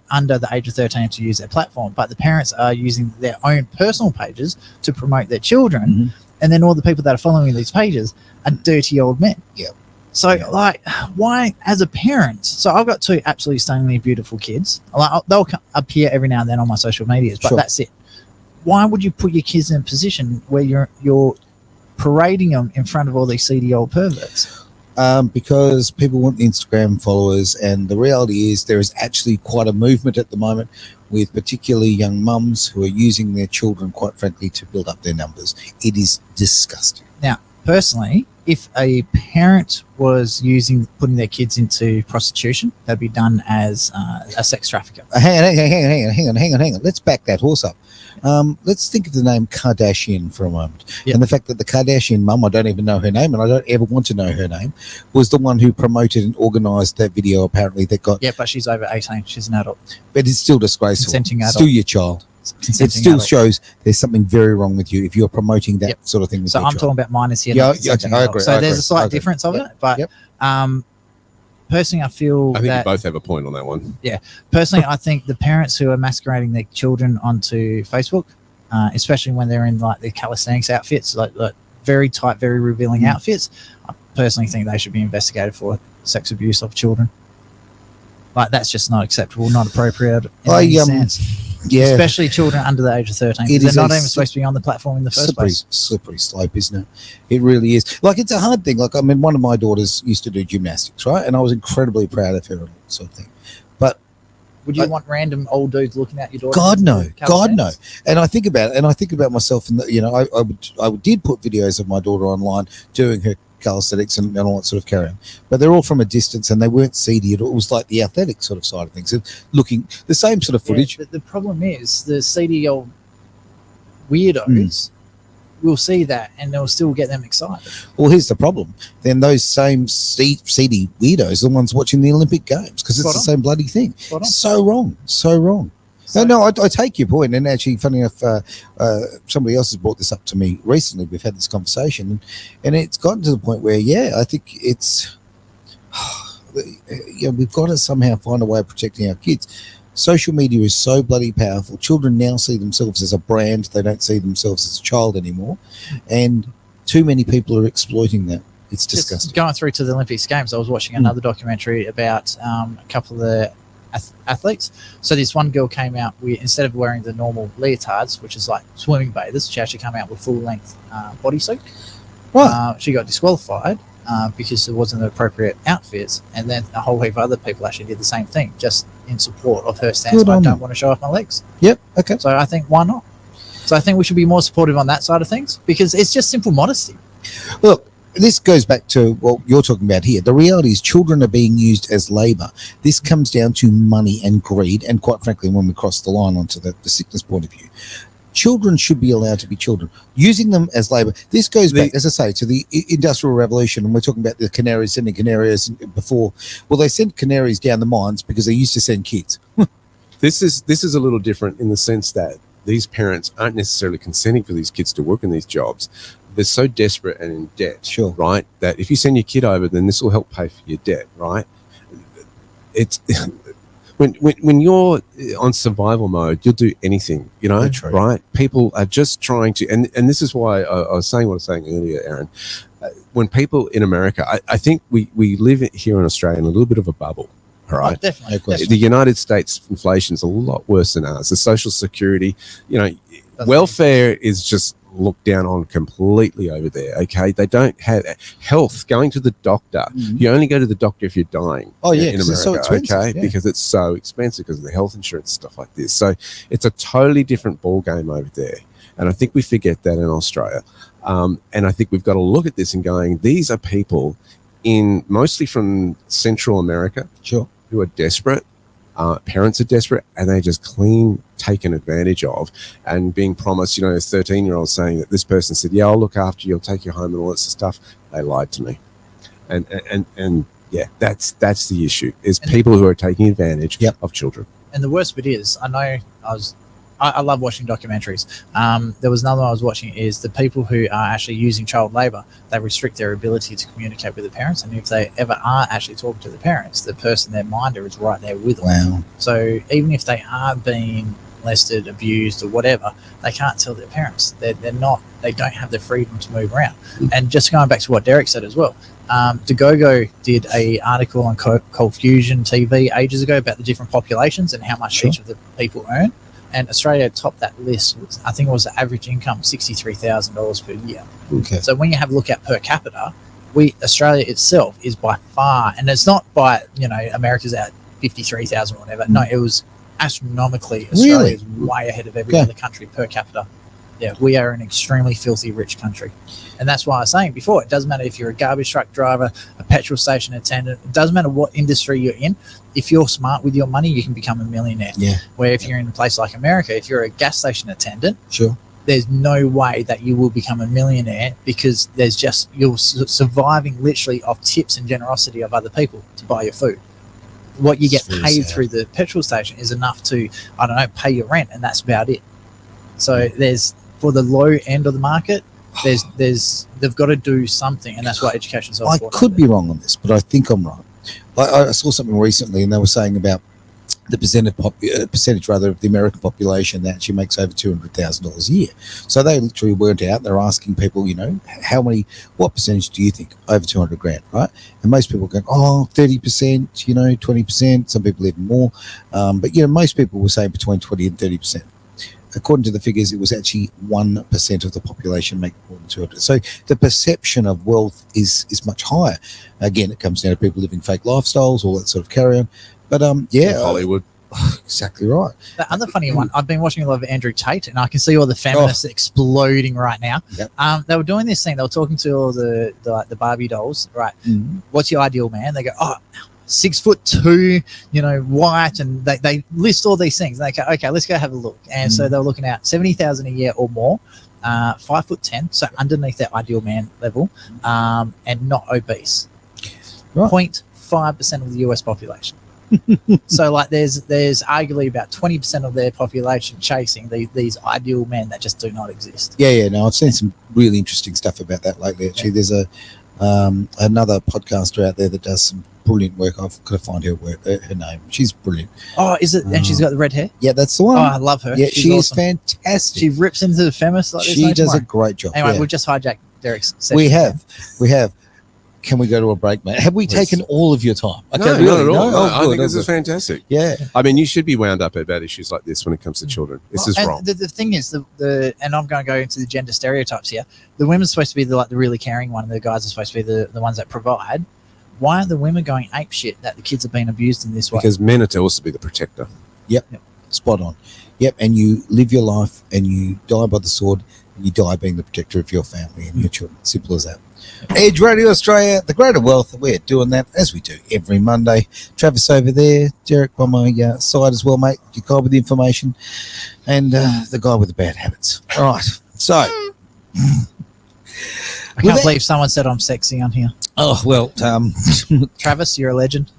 under the age of 13 to use their platform. But the parents are using their own personal pages to promote their children. And then all the people that are following these pages are dirty old men. Yeah. So, like, why, as a parent... So I've got two absolutely stunningly beautiful kids. Like, they'll appear every now and then on my social medias, but that's it. Why would you put your kids in a position where you're parading them in front of all these seedy old perverts? Because people want Instagram followers, and the reality is there is actually quite a movement at the moment with particularly young mums who are using their children, quite frankly, to build up their numbers. It is disgusting. Now, personally, if a parent was putting their kids into prostitution, that'd be done as a sex trafficker. Hang on. Let's back that horse up. Let's think of the name Kardashian for a moment. Yep. And the fact that the Kardashian mum, I don't even know her name and I don't ever want to know her name, was the one who promoted and organised that video apparently that got... Yeah, but she's over 18. She's an adult. But it's still disgraceful. Consenting adult. Still your child. It still shows there's something very wrong with you if you're promoting that sort of thing with so your I'm child. talking about minors here. Yeah, I agree. So there's a slight difference of it, but personally, I feel I think you both have a point on that one. Yeah. Personally, I think the parents who are masquerading their children onto Facebook, especially when they're in like the calisthenics outfits, like very tight, very revealing outfits, I personally think they should be investigated for sex abuse of children. Like that's just not acceptable, not appropriate in any sense. Yeah, especially children under the age of 13. They're not even supposed to be on the platform in the first place. Slippery slope, isn't it? It really is. Like, it's a hard thing. Like, I mean, one of my daughters used to do gymnastics, right? And I was incredibly proud of her and all that sort of thing. But would you want random old dudes looking at your daughter? God no. And I think about it, and I think about myself, and I did put videos of my daughter online doing her calisthenics and all that sort of carry on, but they're all from a distance and they weren't seedy at all. It was like the athletic sort of side of things, looking the same sort of footage. The problem is the seedy old weirdos will see that and they'll still get them excited. Well, here's the problem. Then those same seedy weirdos are the ones watching the Olympic Games because it's the same bloody thing. So wrong. So, no, I take your point, and actually, funny enough, somebody else has brought this up to me recently. We've had this conversation, and it's gotten to the point where, I think it's, we've got to somehow find a way of protecting our kids. Social media is so bloody powerful. Children now see themselves as a brand; they don't see themselves as a child anymore, and too many people are exploiting that. It's disgusting. Just going through to the Olympics Games, I was watching another documentary about a couple of the athletes. So this one girl came out with, instead of wearing the normal leotards, which is like swimming bathers, she actually came out with full-length bodysuit. Right. She got disqualified because it wasn't the appropriate outfits, and then a whole heap of other people actually did the same thing, just in support of her stance. I don't want to show off my legs. Yep. Okay. So I think, why not? So I think we should be more supportive on that side of things, because it's just simple modesty. Look, this goes back to what you're talking about here. The reality is children are being used as labor. This comes down to money and greed, and quite frankly, when we cross the line onto the sickness point of view, children should be allowed to be children. Using them as labor, this goes back, as I say, to the Industrial Revolution, and we're talking about the canaries, sending canaries before. Well, they sent canaries down the mines because they used to send kids. This is a little different in the sense that these parents aren't necessarily consenting for these kids to work in these jobs. They're so desperate and in debt, sure, right, that if you send your kid over, then this will help pay for your debt, right? It's when you're on survival mode, you'll do anything, you know, right? People are just trying to, and this is why I was saying what I was saying earlier, Aaron. When people in America, I think we live here in Australia in a little bit of a bubble. All right. Oh, definitely. The United States inflation is a lot worse than ours. The Social Security, you know, welfare is just looked down on completely over there. Okay, they don't have health. Going to the doctor, you only go to the doctor if you're dying. Oh yeah, in America, it's so expensive, because it's so expensive because of the health insurance stuff like this. So it's a totally different ball game over there, and I think we forget that in Australia. And I think we've got to look at this and going, these are people in mostly from Central America, sure, who are desperate. Parents are desperate, and they just taken advantage of, and being promised, you know, a 13-year-old saying that this person said, yeah, I'll look after you, I'll take you home and all that stuff. They lied to me. And yeah, that's the issue, is people who are taking advantage of children. And the worst bit is, I love watching documentaries. There was another one I was watching, is the people who are actually using child labor, they restrict their ability to communicate with the parents. And if they ever are actually talking to the parents, the person, their minder, is right there with them. Wow. So even if they are being molested, abused or whatever, they can't tell their parents. They don't have the freedom to move around. And just going back to what Derek said as well, DeGogo did a article on Cold Fusion TV ages ago about the different populations and how much each of the people earn. And Australia topped that list. I think it was the average income $63,000 per year. Okay. So when you have a look at per capita, Australia itself is by far, and it's not by, you know, America's at 53,000 or whatever. No, it was astronomically. Australia is way ahead of every other country per capita. Yeah, we are an extremely filthy rich country. And that's why I was saying before, it doesn't matter if you're a garbage truck driver, a petrol station attendant, it doesn't matter what industry you're in. If you're smart with your money, you can become a millionaire. Yeah. Where if you're in a place like America, if you're a gas station attendant, sure, there's no way that you will become a millionaire, because you're surviving literally off tips and generosity of other people to buy your food. What you get paid through the petrol station is enough to, I don't know, pay your rent, and that's about it. So there's, for the low end of the market, they've got to do something, and that's why education is so important. I could be wrong on this, but I think I'm right. I saw something recently, and they were saying about the percentage of the American population that actually makes over $200,000 a year. So they literally went out, they're asking people, you know, what percentage do you think over 200 grand, right? And most people go, 30%, you know, 20%, some people even more. But, you know, most people will say between 20 and 30%. According to the figures, it was actually 1% of the population making more than 200. So the perception of wealth is much higher. Again, it comes down to people living fake lifestyles, all that sort of carry on. But Hollywood. Exactly right. The other funny one, I've been watching a lot of Andrew Tate, and I can see all the feminists exploding right now. Yep. They were doing this thing. They were talking to all the Barbie dolls, right? Mm-hmm. What's your ideal man? They go, 6'2", you know, white, and they list all these things. And they go, okay, let's go have a look. And so they were looking at 70,000 a year or more, 5'10", so underneath their ideal man level, and not obese. Right. 0.5% of the US population. So like there's arguably about 20% of their population chasing these ideal men that just do not exist. No, I've seen some really interesting stuff about that lately. Actually, there's another podcaster out there that does some brilliant work. I've got to find her name. She's brilliant. Oh, is it? And she's got the red hair? Yeah, that's the one. Oh, I love her. Yeah, she's awesome. Fantastic. She rips into the feminists like this. She does a great job. Anyway, we've just hijacked Derek's We session. have. Can we go to a break, mate? Have we taken all of your time? No, not at all. No? No, Oh, I good, think this oh, is good. fantastic. Yeah. I mean, you should be wound up about issues like this when it comes to children. This is And wrong. The thing is, and I'm going to go into the gender stereotypes here. The women's supposed to be the really caring one, and the guys are supposed to be the ones that provide. Why are the women going ape shit that the kids are being abused in this way? Because men are supposed to be the protector. Yep. Spot on. Yep. And you live your life and you die by the sword and you die being the protector of your family and your children. Simple as that. Edge Radio Australia, the greater wealth. We're doing that as we do every Monday. Travis over there, Derek by my side as well, mate. The guy with the information and the guy with the bad habits. All right. So. I can't believe someone said I'm sexy on here. Oh, well. Travis, you're a legend.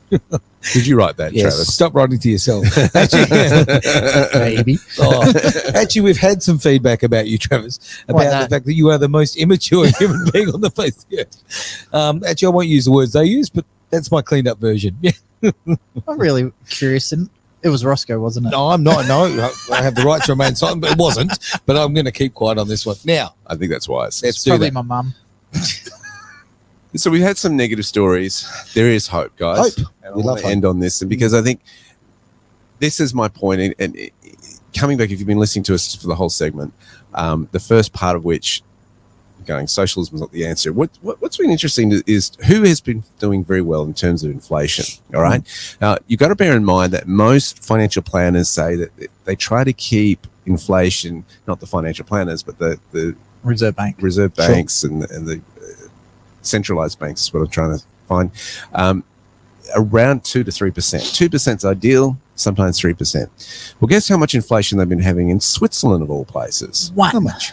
Did you write that, Yes, Travis? stop writing to yourself. Maybe. Actually, we've had some feedback about you, Travis, about the fact that you are the most immature human being on the face of the earth. Actually, I won't use the words they use, but that's my cleaned up version. Yeah. I'm really curious. And it was Roscoe, wasn't it? No, I'm not. No, I have the right to remain silent, but it wasn't. But I'm going to keep quiet on this one. Now, I think that's wise. let's do Probably that. my mum. So we've had some negative stories. There is hope, guys. Hope. And I We want love to hope. end on this, and because I think this is my point. And coming back, if you've been listening to us for the whole segment, the first part of which, going socialism is not the answer. What's been interesting is who has been doing very well in terms of inflation. All right. Now you've got to bear in mind that most financial planners say that they try to keep inflation, not the financial planners, but the Reserve Bank. reserve banks and the centralized banks is what I'm trying to find, around 2 to 3%. 2% is ideal, sometimes 3%. Well, guess how much inflation they've been having in Switzerland, of all places? How much?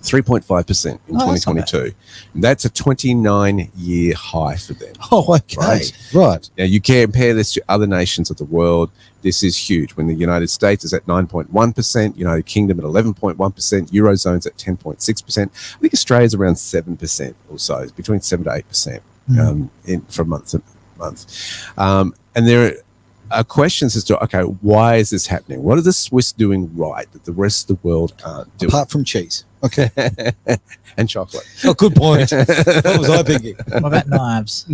3.5% in Oh, that's not 2022. That's a 29-year high for them. Oh, okay. Right. Now, you compare this to other nations of the world, this is huge. When the United States is at 9.1%, United Kingdom at 11.1%, Eurozone's at 10.6%. I think Australia's around 7% or so, it's between 7 to 8% from month to month. And there are questions as to, okay, why is this happening? What are the Swiss doing right that the rest of the world aren't doing? Apart from cheese. Okay. And chocolate. Oh, good point. What was I thinking? What about knives?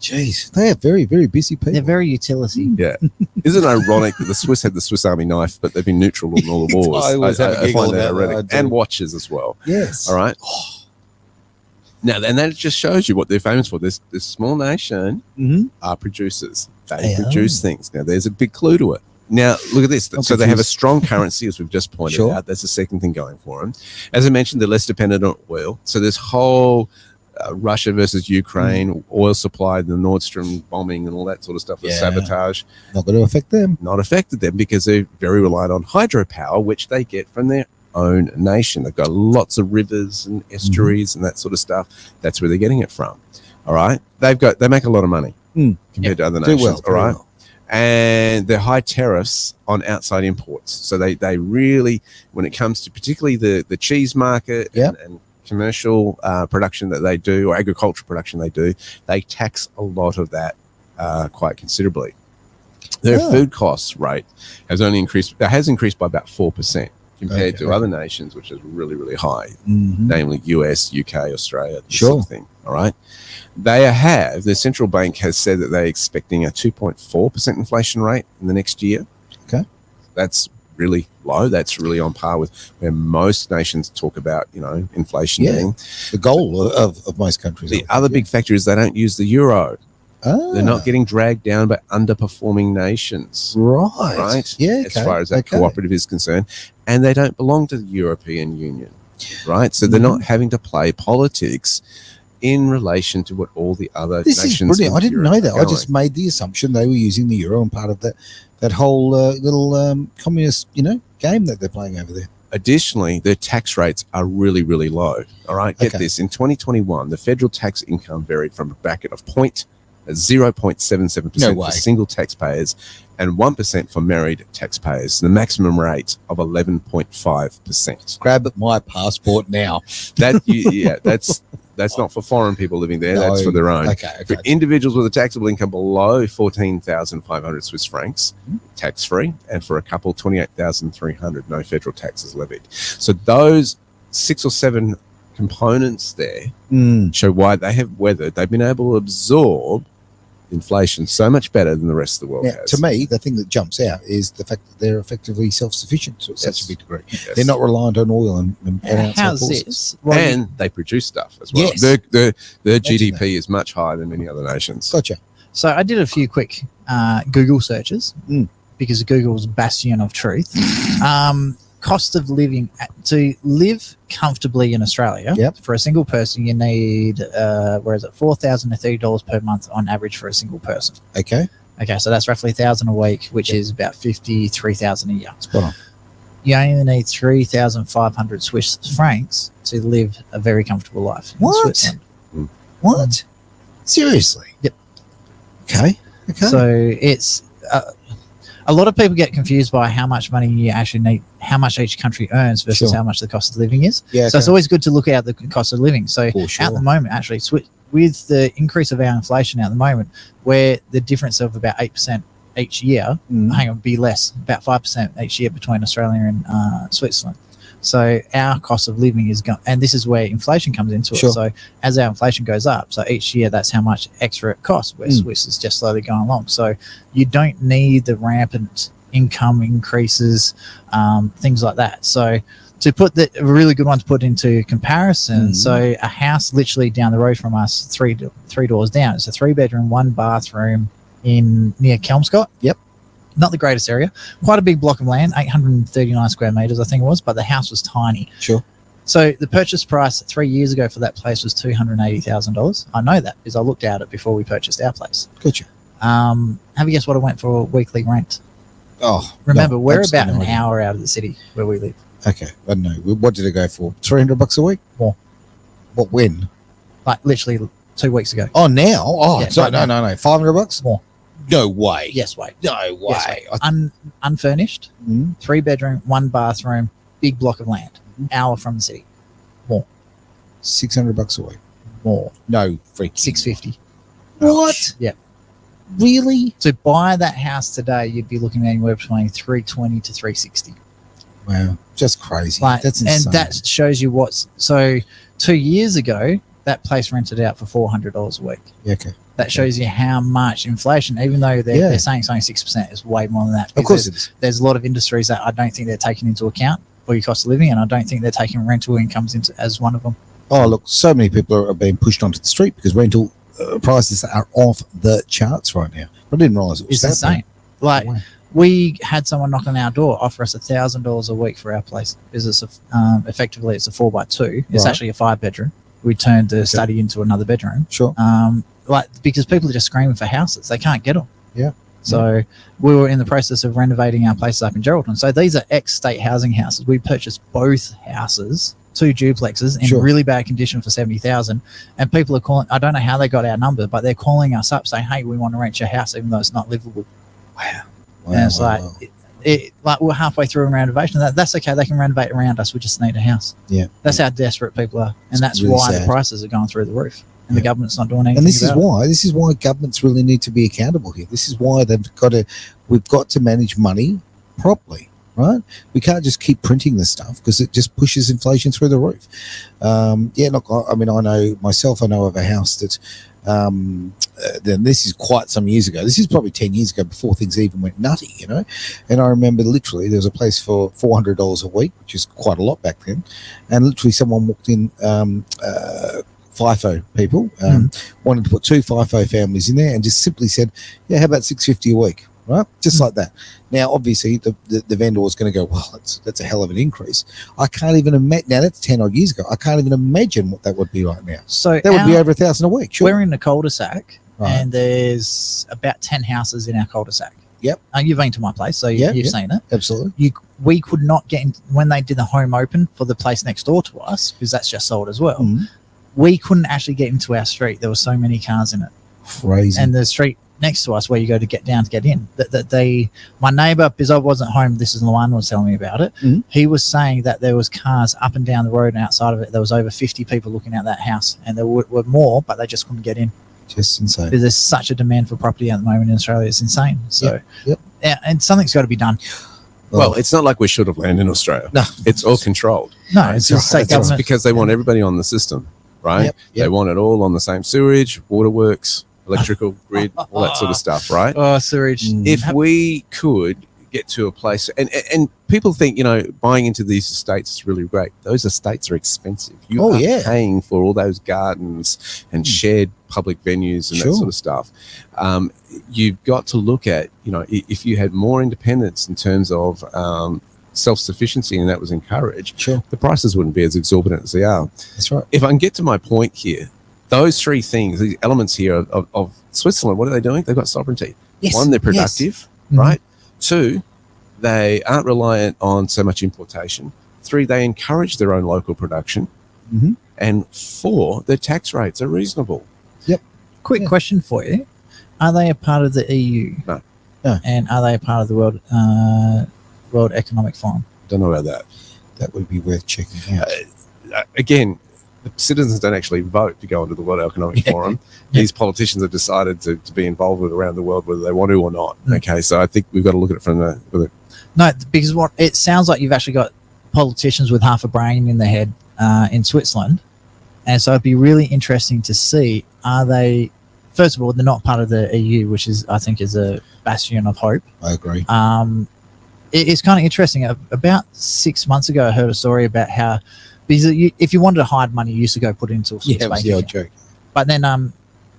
Jeez, they are very, very busy people. They're very utility. Yeah. Isn't it ironic that the Swiss had the Swiss Army knife, but they've been neutral in all the wars? I always have a giggle find that about that, I ironic. do. And watches as well. Yes. All right. Now, and that just shows you what they're famous for. This small nation are producers. They produce things. Now, there's a big clue to it. Now, look at this. So they have a strong currency, as we've just pointed out. That's the second thing going for them. As I mentioned, they're less dependent on oil. So this whole Russia versus Ukraine, oil supply, the Nord Stream bombing and all that sort of stuff, the sabotage. Not going to affect them. Not affected them because they're very reliant on hydropower, which they get from their own nation. They've got lots of rivers and estuaries and that sort of stuff. That's where they're getting it from. All right. They make a lot of money compared to other nations. All right. And they're high tariffs on outside imports. So they really, when it comes to particularly the cheese market and commercial production that they do, or agricultural production they do, they tax a lot of that quite considerably. Their food costs rate has increased by about 4% compared to other nations, which is really, really high, namely US, UK, Australia, this sort of thing. All right. The central bank has said that they're expecting a 2.4% inflation rate in the next year. Okay. That's really low. That's really on par with where most nations talk about, inflation being. The goal of most countries. The other big factor is they don't use the euro. They're not getting dragged down by underperforming nations. Right? Yeah. As far as that cooperative is concerned. And they don't belong to the European Union. Right? So they're not having to play politics in relation to what all the other This nations. is brilliant. I didn't know that. I going. just made the assumption they were using the euro and part of that whole little communist, game that they're playing over there. Additionally, their tax rates are really, really low. All right, get this. In 2021, the federal tax income varied from a bracket of 0.77% for single taxpayers and 1% for married taxpayers. The maximum rate of 11.5%. Grab my passport now. That's not for foreign people living there. That's for their own. Okay. For individuals with a taxable income below 14,500 Swiss francs, tax-free, and for a couple, 28,300, no federal taxes levied. So those 6 or 7 components there Mm. show why they have weathered. They've been able to absorb inflation so much better than the rest of the world Now, has. to me, the thing that jumps out is the fact that they're effectively self-sufficient to such a big degree. Yes. They're not reliant on oil and outside How's forces. this? Well, And they produce stuff as well. Yes. Their Imagine GDP is much higher than many other nations. Gotcha. so I did a few quick Google searches Mm. because Google's bastion of truth. Cost of living to live comfortably in Australia. Yep. For a single person, you need $4,000 to $30 per month on average for a single person. Okay. Okay, so that's roughly $1,000 a week, which is about $53,000 a year. Spot on. You only need 3,500 Swiss francs to live a very comfortable life in What? Switzerland. What? Seriously? Yep. Okay. So it's a lot of people get confused by how much money you actually need, how much each country earns versus Sure. how much the cost of living is. Yeah. So it's always good to look at the cost of living. So For sure. at the moment, actually, with the increase of our inflation at the moment, where the difference of about 8% each year, be less, about 5% each year between Australia and Switzerland. So our cost of living is going, and this is where inflation comes into Sure. it. So as our inflation goes up, so each year that's how much extra it costs, where Swiss is just slowly going along. So you don't need the rampant income increases, things like that. So to put a really good one to put into comparison, so a house literally down the road from us, three doors down, it's a 3-bedroom, 1-bathroom near Kelmscott. Yep. Not the greatest area, quite a big block of land, 839 square meters, I think it was, but the house was tiny. Sure. So the purchase price 3 years ago for that place was $280,000. I know that because I looked at it before we purchased our place. Gotcha. Have you guessed what it went for weekly rent? Oh, Remember, no, we're absolutely about no an idea. hour out of the city where we live. Okay. I don't know. What did it go for? $300 a week? More. What, when? Like literally 2 weeks ago. Oh, now? Oh, Yeah, sorry. right No. $500? More. No way. Yes, wait. No way. Yes, wait. Unfurnished, 3-bedroom, 1-bathroom, big block of land, hour from the city. $600 a week. More. No freaking. $650. What? Yeah. Really? To buy that house today, you'd be looking at anywhere between $320 to $360. Wow. Just crazy. Like, That's insane. and that shows you so 2 years ago, that place rented out for $400 a week. Yeah, okay. That shows you how much inflation, even though they're saying it's only 6%, is way more than that. Of course it is. There's a lot of industries that I don't think they're taking into account for your cost of living, and I don't think they're taking rental incomes into as one of them. Oh, look, so many people are being pushed onto the street because rental prices are off the charts right now. I didn't realize it was It's insane. Like, wow. we had someone knock on our door, offer us $1,000 a week for our place because it's effectively it's a 4x2. It's Right. actually a 5-bedroom. We turned the study into another bedroom. Sure. Because people are just screaming for houses, they can't get them. Yeah. So we were in the process of renovating our places up in Geraldton. So these are ex-state housing houses. We purchased both houses, 2 duplexes in Sure. really bad condition for $70,000, and people are calling. I don't know how they got our number, but they're calling us up saying, "Hey, we want to rent your house, even though it's not livable." Wow. And it's like we're halfway through a renovation. That's okay. They can renovate around us. We just need a house. Yeah. That's how desperate people are, and It's that's really why sad. the prices are going through the roof, and Yeah. the government's not doing anything. And this about is why governments really need to be accountable here. This is why we've got to manage money properly, right? We can't just keep printing this stuff because it just pushes inflation through the roof. Look, I mean, I know of a house that, then this is quite some years ago. This is probably 10 years ago before things even went nutty, you know? And I remember literally there was a place for $400 a week, which is quite a lot back then. And literally someone walked in, FIFO people, wanted to put 2 FIFO families in there and just simply said, yeah, how about $650 a week, right? Just like that. Now, obviously, the vendor was going to go, well, that's a hell of an increase. I can't even imagine. Now, that's 10 odd years ago. I can't even imagine what that would be right now. So that would be over $1,000 a week, sure. We're in a cul-de-sac, Right. and there's about 10 houses in our cul-de-sac. Yep. You've been to my place, so you've seen it. Absolutely. We could not get in when they did the home open for the place next door to us, because that's just sold as well. We couldn't actually get into our street. There were so many cars in it. Crazy. And the street next to us where you go to get down to get in, my neighbor, because I wasn't home, this is the one who was telling me about it. He was saying that there was cars up and down the road, and outside of it there was over 50 people looking at that house, and there were more, but they just couldn't get in. Just insane. Because there's such a demand for property at the moment in Australia. It's insane. So Yep. yeah, and something's got to be done. Well, it's not like we should have land in Australia. No. It's all controlled. No, it's just state It's government. because they want everybody on the system, right? Yep. They want it all on the same sewage, waterworks, electrical grid, all that sort of stuff, right? Oh, sewage. If we could get to a place, and people think, buying into these estates is really great. Those estates are expensive. You are paying for all those gardens and shared public venues and that sort of stuff. You've got to look at, if you had more independence in terms of self-sufficiency and that was encouraged, the prices wouldn't be as exorbitant as they are. That's right. If I can get to my point here, those three things, these elements here of Switzerland, what are they doing? They've got sovereignty. Yes. One, they're productive, right? Two, they aren't reliant on so much importation. Three, they encourage their own local production. And four, their tax rates are reasonable. Quick question for you. Are they a part of the EU? No. And are they a part of the World Economic Forum? Don't know about that. That would be worth checking out. Again, the citizens don't actually vote to go into the World Economic Forum. These politicians have decided to be involved with around the world, whether they want to or not. Okay, so I think we've got to look at it from No, because it sounds like you've actually got politicians with half a brain in their head in Switzerland. And so it'd be really interesting to see, are they, first of all, they're not part of the EU, which I think is a bastion of hope. I agree. It's kind of interesting. About 6 months ago, I heard a story about how, because if you wanted to hide money, you used to go put it into a Swiss bank account. Joke. But then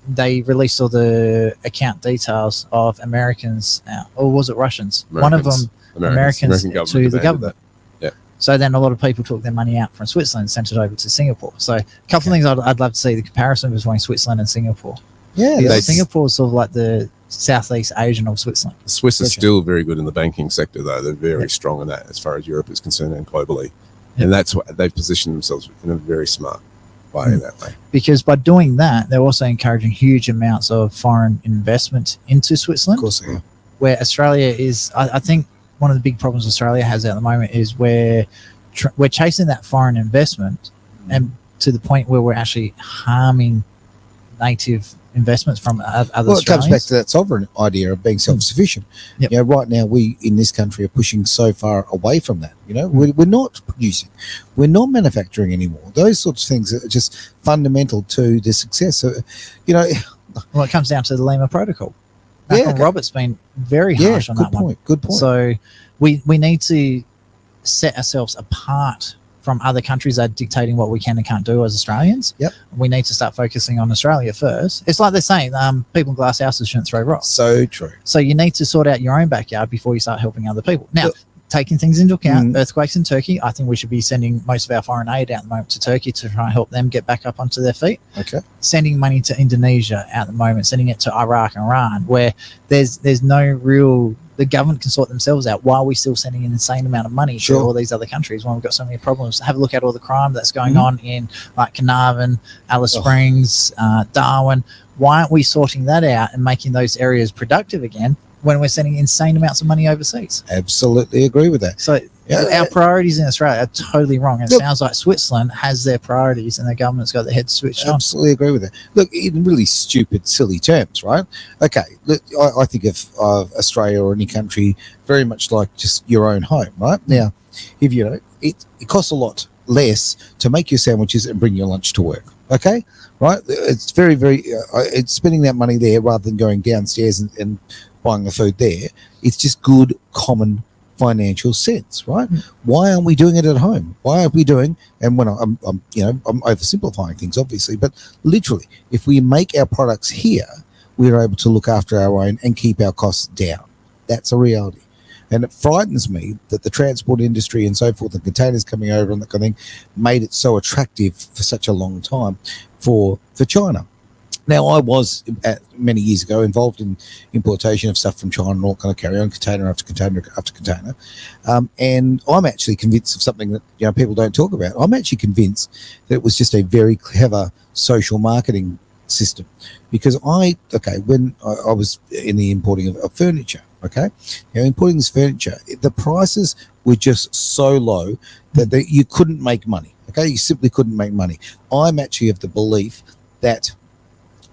they released all the account details of Americans, or was it Russians? One of them, Americans to the government. So then a lot of people took their money out from Switzerland and sent it over to Singapore. So a couple of things I'd love to see, the comparison between Switzerland and Singapore. Singapore is sort of like the Southeast Asian of Switzerland. The Swiss are still very good in the banking sector, though. They're very strong in that as far as Europe is concerned and globally. And that's why they've positioned themselves in a very smart way that way. Because by doing that, they're also encouraging huge amounts of foreign investment into Switzerland. Of course they are. Where Australia is, I think one of the big problems Australia has at the moment is we're chasing that foreign investment and to the point where we're actually harming native investments from other Australians. It comes back to that sovereign idea of being self-sufficient. Right now we in this country are pushing so far away from that. We're not producing, we're not manufacturing anymore. Those sorts of things are just fundamental to the success. So, well, it comes down to the Lima Protocol. Robert's been very harsh on that one. Good point. So we need to set ourselves apart from other countries that are dictating what we can and can't do as Australians. We need to start focusing on Australia first. It's like they're saying people in glass houses shouldn't throw rocks. So true. So you need to sort out your own backyard before you start helping other people. Now, taking things into account, earthquakes in Turkey, I think we should be sending most of our foreign aid at the moment to Turkey to try and help them get back up onto their feet. Sending money to Indonesia at the moment, sending it to Iraq and Iran, where there's no real, the government can sort themselves out. Why are we still sending an insane amount of money to all these other countries when we've got so many problems? Have a look at all the crime that's going on in like Carnarvon, Alice Springs, Darwin. Why aren't we sorting that out and making those areas productive again when we're sending insane amounts of money overseas? Absolutely agree with that. So our priorities in Australia are totally wrong. It sounds like Switzerland has their priorities and the government's got their head switched on. Absolutely agree with that. Look, in really stupid, silly terms, right? Okay, look, I think of Australia or any country very much like just your own home, right? Now, if it costs a lot less to make your sandwiches and bring your lunch to work, okay? Right? It's very, very, it's spending that money there rather than going downstairs and buying the food there. It's just good common financial sense, right? Why aren't we doing it at home? Why aren't we doing, and when I'm oversimplifying things obviously, but literally if we make our products here, we're able to look after our own and keep our costs down. That's a reality. And it frightens me that the transport industry and so forth, the containers coming over and that kind of thing, made it so attractive for such a long time for China. Now, I was many years ago involved in importation of stuff from China and all kind of carry on, container after container after container. And I'm actually convinced of something that people don't talk about. I'm actually convinced that it was just a very clever social marketing system, because when I was in the importing of furniture, importing this furniture, the prices were just so low that you couldn't make money. You simply couldn't make money. I'm actually of the belief that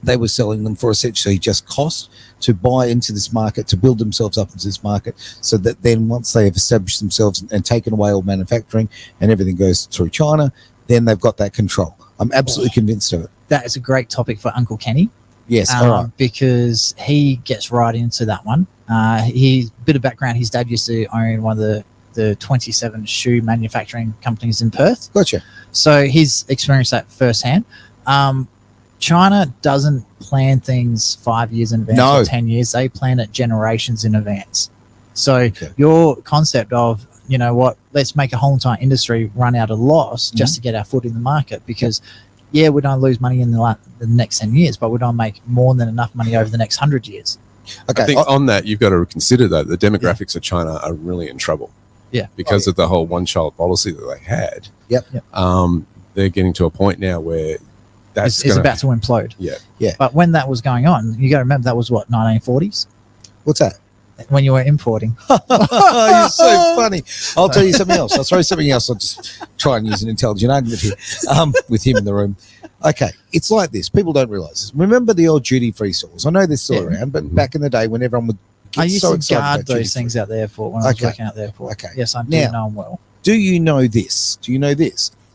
they were selling them for essentially just cost to buy into this market, to build themselves up into this market, so that then once they have established themselves and taken away all manufacturing and everything goes through China, then they've got that control. I'm absolutely convinced of it. That is a great topic for Uncle Kenny. Yes, all right. Because he gets right into that one. Bit of background, his dad used to own one of the 27 shoe manufacturing companies in Perth. Gotcha. So he's experienced that firsthand. China doesn't plan things 5 years in advance or 10 years. They plan it generations in advance. So your concept of, you know what, let's make a whole entire industry run out of loss just to get our foot in the market, because we don't lose money in the next 10 years, but we don't make more than enough money over the next 100 years. Okay. I think on that, you've got to consider that the demographics of China are really in trouble. Yeah. Because of the whole one-child policy that they had. Yep. They're getting to a point now where it's about to implode. Yeah. But when that was going on, you got to remember that was what, 1940s? What's that? When you were importing. You're so funny. I'll tell you something else. I'll throw something else. I'll just try and use an intelligent argument here with him in the room. Okay, it's like this. People don't realise this. Remember the old duty-free stores? I know they're still around, but back in the day when everyone would get I used so to guard those things out there when I was working out there for. Okay. Yes, I do know them well. Do you know this?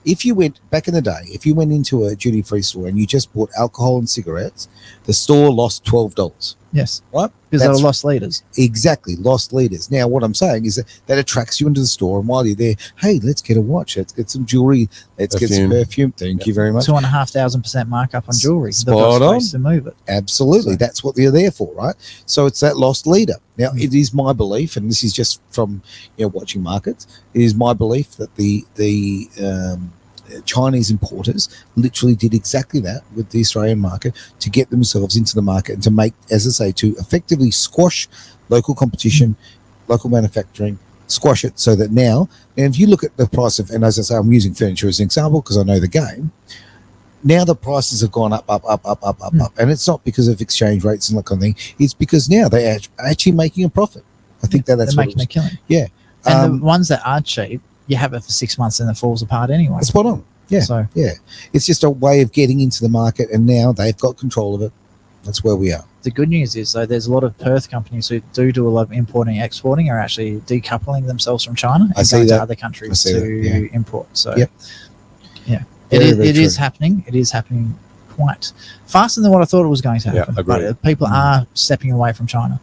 If you went back in the day, if you went into a duty-free store and you just bought alcohol and cigarettes, the store lost $12. Yes. Right? Because they were lost leaders. Exactly, lost leaders. Now, what I'm saying is that attracts you into the store, and while you're there, hey, let's get a watch, let's get some jewelry, let's get some perfume. Thank you very much. 2,500% markup on jewelry. Spot on. To move it. Absolutely. That's what they're there for, right? So it's that lost leader. Now, it is my belief, and this is just from watching markets, it is my belief that the Chinese importers literally did exactly that with the Australian market to get themselves into the market and to make, as I say, to effectively squash local competition, local manufacturing, squash it so that now, and if you look at the price of, and as I say, I'm using furniture as an example because I know the game, now the prices have gone up. And it's not because of exchange rates and that kind of thing. It's because now they are actually making a profit. I think that's they're making a killing. Yeah. And the ones that are cheap, you have it for 6 months and it falls apart anyway. That's spot on. Yeah. So it's just a way of getting into the market, and now they've got control of it. That's where we are. The good news is, though, there's a lot of Perth companies who do a lot of importing and exporting are actually decoupling themselves from China and going to other countries to import. So, it is happening. It is happening quite faster than what I thought it was going to happen. Yeah, agreed. But people are stepping away from China.